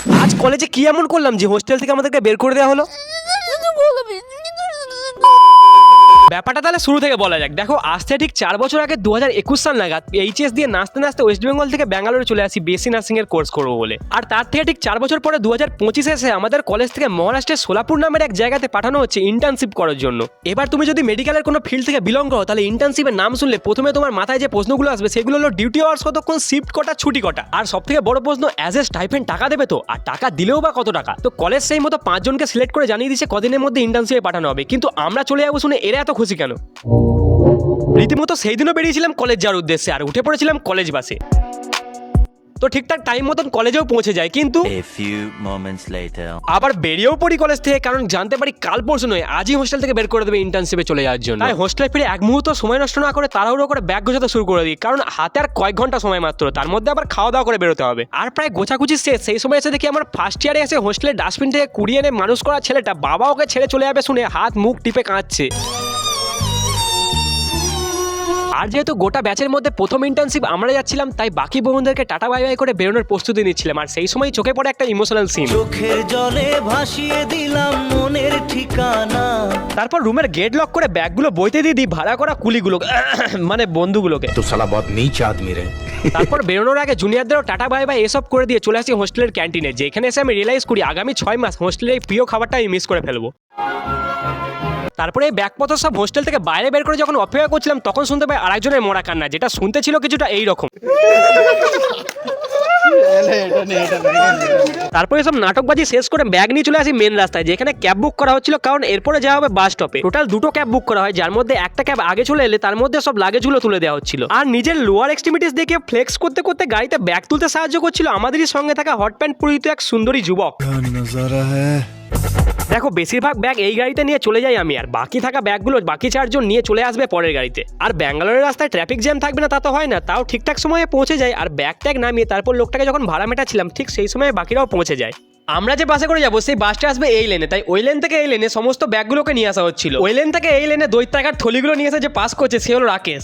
আজ কলেজে কি এমন করলাম যে হোস্টেল থেকে আমাদেরকে বের করে দেওয়া হলো? ব্যাপারটা তাহলে শুরু থেকে বলা যাক। দেখো, আজ থেকে ঠিক 4 বছর আগে 2021 সাল নাগাদ এইচএস দিয়ে নাচতে নাচতে ওয়েস্ট বেঙ্গল থেকে ব্যাঙ্গালোরে চলে আসি বিএসসি নার্সিং এর কোর্স করবো বলে। আর তার থেকে ঠিক 4 বছর পরে 2025 এসে আমাদের কলেজ থেকে মহারাষ্ট্রের সোলাপুর নামের এক জায়গাতে পাঠানো হচ্ছে ইন্টার্নশিপ করার জন্য। এবার তুমি যদি মেডিকেলের কোনো ফিল্ড থেকে বিলং করো, তাহলে ইন্টার্নশিপের নাম শুনলে প্রথমে তোমার মাথায় যে প্রশ্নগুলো আসবে সেগুলো হলো ডিউটি আওয়ার্স কতক্ষণ, শিফট কটা, ছুটি কটা, আর সব থেকে বড় প্রশ্ন অ্যাজ এ স্টাইপেন্ড টাকা দেবে তো, আর টাকা দিলেও বা কত টাকা। তো কলেজ সেই মতো 5 জনকে সিলেক্ট করে জানিয়ে দিচ্ছে কদিনের মধ্যে ইন্টার্নশিপে পাঠানো হবে, কিন্তু আমরা চলে যাবো শুনে এরা এত খুশি কেন? রীতিমতো সেই দিনও বেরিয়েছিলাম কলেজ যাওয়ার উদ্দেশ্যে, আর উঠে পড়েছিলাম কলেজ বাসে। তো ঠিকঠাক টাইম মতন কলেজেও পৌঁছে যায়, কিন্তু আবার বেরিয়েও পড়ি কলেজ থেকে, কারণ জানতে পারি কাল পরশু নয় আজই হোস্টেল থেকে বের করে দেবে ইন্টার্নশিপে চলে যাওয়ার জন্য। তাই হোস্টেলে ফিরে এক মুহূর্ত সময় নষ্ট না করে তাড়াহুড়ো করে ব্যাগ গোছাতে শুরু করে দিই, কারণ হাতে আর কয়েক ঘন্টা সময় মাত্র, তার মধ্যে আবার খাওয়া দাওয়া করে বেরোতে হবে। আর প্রায় গোছাগুছি শেষ, সেই সময় এসে দেখি আমার ফার্স্ট ইয়ারে এসে হোস্টেলের ডাস্টবিন থেকে কুড়িয়ে এনে মানুষ করা ছেলেটা বাবা ওকে ছেড়ে চলে যাবে শুনে হাত মুখ টিপে কাঁদছে। আর যেহেতু গোটা ব্যাচের মধ্যে প্রথম ইন্টার্নশিপ আমরা যাচ্ছিলাম, তাই বাকি বন্ধুদেরকে টাটা বাই বাই করে বেরোনোর প্রস্তুতি নিচ্ছিলাম। আর সেই সময় চোখে পড়ে একটা ইমোশনাল সিন। চোখের জলে ভাসিয়ে দিলাম মনের ঠিকানা। তারপর রুমের গেট লক করে ব্যাগগুলো বইতে দিয়ে দিই ভাড়া করা কুলিগুলো, মানে বন্ধুগুলোকে। তো শালা বহুত নীচ আদমি রে। তারপর বেরোনোর আগে জুনিয়রদেরও টাটা বাই বাই এসব করে দিয়ে চলে আসি হোস্টেলের ক্যান্টিনে, যেখানে এসে আমি রিয়েলাইজ করি আগামী 6 মাস হোস্টেলের এই প্রিয় খাবারটা আমি মিস করে ফেলবো। তারপরে এই ব্যাগপত্র সব হোস্টেল থেকে বাইরে বের করে যখন অপেক্ষা করছিলাম, তখন শুনতে পাই আরেকজনের মরা কান্না, যেটা শুনতে ছিল কিছুটা এইরকম। তারপরে সব নাটকবাজি শেষ করে ব্যাগ নিয়ে চলে আসি মেন রাস্তায়, যেখানে ক্যাব বুক করা হচ্ছিল, কারণ এরপরে যাওয়া হবে বাস স্টপে। টোটাল 2টো ক্যাব বুক করা হয়, যার মধ্যে একটা ক্যাব আগে চলে এলে তার মধ্যে সব লাগেজগুলো তুলে দেওয়া হচ্ছিল। আর নিজের লোয়ার এক্সট্রিমিটিস দেখে ফ্লেক্স করতে করতে গাড়িতে ব্যাগ তুলতে সাহায্য করছিল আমাদেরই সঙ্গে থাকা হট প্যান্ট পরিহিত এক সুন্দরী যুবক। দেখো, বেশিরভাগ ব্যাগ এই গাড়িতে নিয়ে চলে যাই আমি, আর বাকি থাকা ব্যাগগুলো বাকি 4 জন নিয়ে চলে আসবে পরের গাড়িতে। আর ব্যাঙ্গালোরের রাস্তায় ট্রাফিক জ্যাম থাকবে না তা তো হয় না, তাও ঠিকঠাক সময়ে পৌঁছে যায়। আর ব্যাগ ট্যাগ নামিয়ে তারপর লোকটাকে যখন ভাড়া মেটাচ্ছিলাম, ঠিক সেই সময় বাকিরাও পৌঁছে যায়। আমরা যে বাসে করে যাবো সেই বাসটা আসবে এই লেনে, তাই ওই লেন থেকে এই লেনে সমস্ত ব্যাগগুলোকে নিয়ে আসা হচ্ছিল। ওই লেন থেকে এই লেনে দৈত্যাকার থলিগুলো নিয়ে এসে যে পাস করছে সে হলো রাকেশ।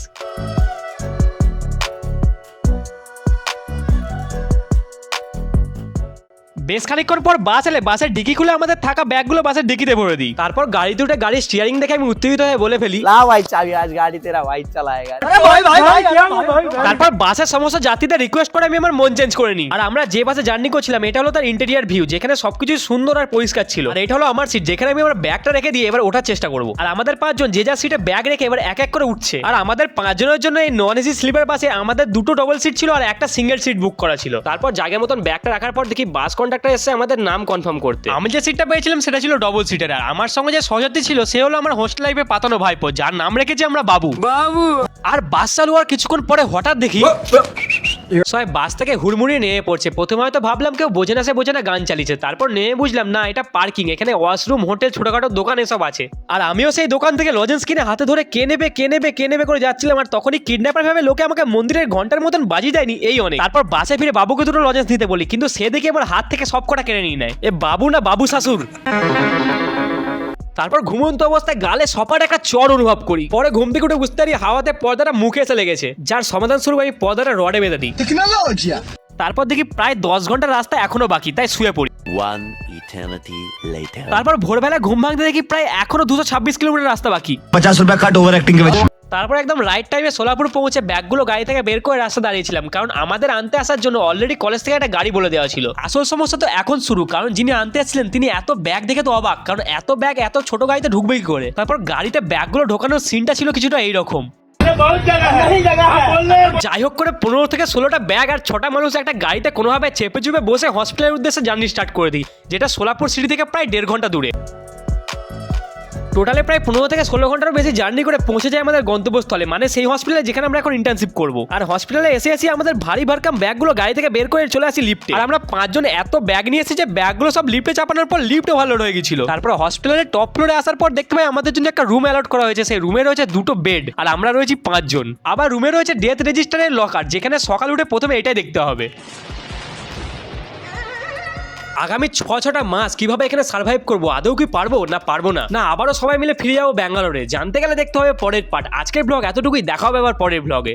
বেশ খানিকক্ষণ পর বাস এলে বাসের ডিকি খুলে আমাদের থাকা ব্যাগগুলো বাসের ডিকিতে ভরে দিই। তারপর গাড়িতে উঠে গাড়ির স্টিয়ারিং দেখে আমি উত্তেজিত হয়ে বলে ফেলি, ला भाई चाबी, आज गाड़ी तेरा भाई चलाएगा। তারপর বাসের সমস্ত যাত্রীদের রিকোয়েস্ট করে আমি আমার মন চেঞ্জ করে নিই। আর আমরা যে বাসে জার্নি করছিলাম এটা হলো তার ইন্টেরিয়ার ভিউ, যেখানে সবকিছু সুন্দর আর পরিষ্কার ছিল। আর এটা হলো আমার সিট, যেখানে আমি আমার ব্যাগটা রেখে দিয়ে এবার ওঠার চেষ্টা করবো। আর আমাদের 5 জন যে যার সিটে ব্যাগ রেখে এবার এক এক করে উঠছে। আর আমাদের 5 জনের জন্য এই নন এসি স্লিপার বাসে আমাদের 2টো ডবল সিট ছিল আর একটা সিঙ্গেল সিট বুক করা ছিল। তারপর জায়গা মতন ব্যাগটা রাখার পর দেখি বাস কন্ডাক্টর এসে আমাদের নাম কনফার্ম করতে। আমি যে সিটটা পেয়েছিলাম সেটা ছিল ডবল সিটের, আর আমার সঙ্গে যে সহযাত্রী ছিল সে হলো আমার হোস্টেল লাইফে পাতানো ভাইপো, যার নাম রেখেছি আমরা বাবু। আর বাস চালু হওয়ার কিছুক্ষণ পরে হঠাৎ দেখি সবাই বাস থেকে হুড়মুড়িয়ে নেমে পড়ছে। প্রথমে হয়তো ভাবলাম কেউ বোঝে না সে বোঝে না গান চালিয়েছে, তারপর নেমে বুঝলাম না এটা পার্কিং, এখানে ওয়াশরুম, হোটেল, ছোটখাটো দোকান এসব আছে। আর আমিও সেই দোকান থেকে লজেন্স কিনে হাতে ধরে কে নেবে করে যাচ্ছিলাম। আর তখনই কিডন্যাপার ভাবে লোকে আমাকে মন্দিরের ঘন্টার মতন বাজি দেয়নি এই অনেক। তারপর বাসে ফিরে বাবুকে 2টো লজেন্স দিতে বলি, কিন্তু সে দেখে আমার হাত থেকে সব কটা কেড়ে নিয়ে নেয়। এ বাবু না বাবু শাশুর। তারপর ঘুমন্ত অবস্থায় গালে সপাট একটা চড় অনুভব করি। পরে ঘুম থেকে উঠে বুঝতে পারি হাওয়াতে পর্দাটা মুখে এসে লেগেছে, যার সমাধান স্বরূপ আমি পর্দাটা রডে বেঁধে দিই। তারপর দেখি প্রায় 10 ঘন্টার রাস্তা এখনো বাকি, তাই শুয়ে পড়ি। তারপর ভোরবেলা ঘুম ভাঙতে দেখি প্রায় এখনো 226 কিলোমিটার রাস্তা বাকি। 50 रुपया कट ओवर एक्टिंग के वजह। তারপর একদম রাইট টাইমে সোলাপুর পৌঁছে ব্যাগগুলো গাড়ি থেকে বের করে রাস্তা দাঁড়িয়েছিলাম, কারণ আমাদের আনতে আসার জন্য অলরেডি কলেজ থেকে একটা গাড়ি বলে দেওয়া ছিল। আসল সমস্যা তো এখন শুরু, কারণ যিনি আনতে আসছিলেন তিনি এত ব্যাগ দেখে তো অবাক, কারণ এত ব্যাগ এত ছোট গাড়িতে ঢুকবে কি করে। তারপর গাড়িতে ব্যাগগুলো ঢোকানোর সিনটা ছিল কিছুটা এইরকম। যাই হোক করে 15 থেকে 16টা ব্যাগ আর 6টা মানুষ একটা গাড়িতে কোনোভাবে চেপে চুপে বসে হসপিটালের উদ্দেশ্যে জার্নি স্টার্ট করে দিই, যেটা সোলাপুর সিটি থেকে প্রায় 1.5 ঘন্টা দূরে। টোটালে প্রায় 15 থেকে 16 ঘন্টার বেশি জার্নি করে পৌঁছে যায় আমাদের গন্তব্যস্থলে, মানে সেই হসপিটালে যেখানে আমরা এখন ইন্টার্নশিপ করবো। আর হসপিটালে এসে আমাদের ভারী ভারকাম ব্যাগগুলো গাড়ি থেকে বের করে চলে আসি লিফটে। আর আমরা 5 জন এত ব্যাগ নিয়ে এসেছি যে ব্যাগগুলো সব লিফটে চাপানোর পর লিফটে ওভারলোড হয়ে গেছিল। তারপর হসপিটালের টপ ফ্লোরে আসার পর দেখতে পাই আমাদের জন্য একটা রুম অ্যালট করা হয়েছে, সেই রুমে রয়েছে 2টো বেড আর আমরা রয়েছি 5 জন। আবার রুমে রয়েছে ডেথ রেজিস্টারের লকার, যেখানে সকাল উঠে প্রথমে এটাই দেখতে হবে। আগামী 6টা মাস কিভাবে এখানে সার্ভাইভ করবো, আদৌ কি পারবো না আবারও সবাই মিলে ফিরে যাবো ব্যাঙ্গালোরে, জানতে গেলে দেখতে হবে পরের পার্ট। আজকের ব্লগ এতটুকুই, দেখা হবে আবার পরের ব্লগে।